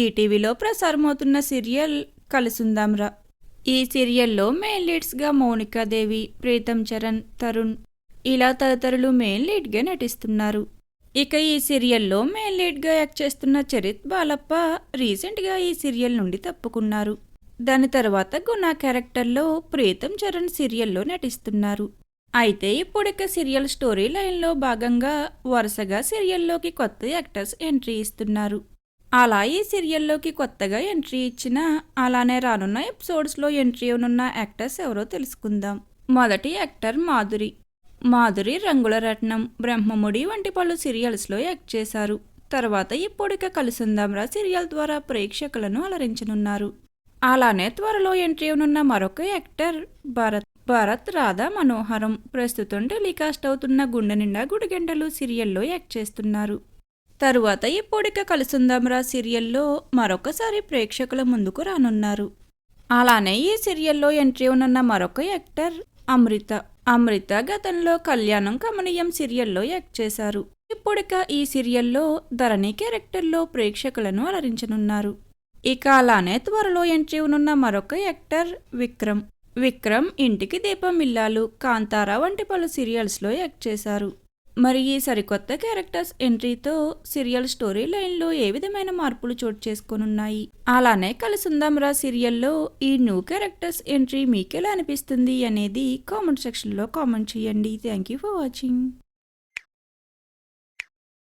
ఈటీవీలో ప్రసారమవుతున్న సీరియల్ కలిసుందాంరా. ఈ సీరియల్లో మెయిన్ లీడ్స్గా మౌనికాదేవి, ప్రీతం చరణ్, తరుణ్ ఇలా తదితరులు మెయిన్ లీడ్గా నటిస్తున్నారు. ఇక ఈ సీరియల్లో మెయిన్ లీడ్గా యాక్ట్ చేస్తున్న చరిత్ బాలప్ప రీసెంట్గా ఈ సీరియల్ నుండి తప్పుకున్నారు. దాని తర్వాత గుణ క్యారెక్టర్లో ప్రీతం చరణ్ సీరియల్లో నటిస్తున్నారు. అయితే ఇప్పుడిక సీరియల్ స్టోరీ లైన్లో భాగంగా వరుసగా సీరియల్లోకి కొత్త యాక్టర్స్ ఎంట్రీ ఇస్తున్నారు. అలా ఈ సీరియల్లోకి కొత్తగా ఎంట్రీ ఇచ్చిన అలానే రానున్న ఎపిసోడ్స్లో ఎంట్రీ అవనున్న యాక్టర్స్ ఎవరో తెలుసుకుందాం. మొదటి యాక్టర్ మాధురి. మాధురి రంగుల రత్నం, బ్రహ్మముడి వంటి పలు సీరియల్స్లో యాక్ట్ చేశారు. తర్వాత ఇప్పుడిక కలిసుందాంరా సీరియల్ ద్వారా ప్రేక్షకులను అలరించనున్నారు. అలానే త్వరలో ఎంట్రీ అవనున్న మరొక యాక్టర్ భరత్ రాధా మనోహరం ప్రస్తుతం టెలికాస్ట్ అవుతున్న గుండె నిండా గుడిగంటలు సీరియల్లో యాక్ట్ చేస్తున్నారు. తరువాత ఇప్పుడిక కలిసుందాంరా సీరియల్లో మరొకసారి ప్రేక్షకుల ముందుకు రానున్నారు. అలానే ఈ సీరియల్లో ఎంట్రీ ఉన్న మరొక యాక్టర్ అమృత. అమృత గతంలో కళ్యాణం కమనీయం సీరియల్లో యాక్ట్ చేశారు. ఇప్పుడిక ఈ సీరియల్లో ధరణి క్యారెక్టర్లో ప్రేక్షకులను అలరించనున్నారు. ఇక అలానే త్వరలో ఎంట్రీ ఉన్న మరొక యాక్టర్ విక్రమ్. విక్రమ్ ఇంటికి దీపం ఇల్లాలు, కాంతారా వంటి పలు సీరియల్స్లో యాక్ట్ చేశారు. మరి ఈ సరికొత్త క్యారెక్టర్స్ ఎంట్రీతో సీరియల్ స్టోరీ లైన్లో ఏ విధమైన మార్పులు చోటు చేసుకోనున్నాయి? అలానే కలిసుందాంరా సీరియల్లో ఈ న్యూ క్యారెక్టర్స్ ఎంట్రీ మీకెలా అనిపిస్తుంది అనేది కామెంట్ సెక్షన్లో కామెంట్ చేయండి. Thank you for watching.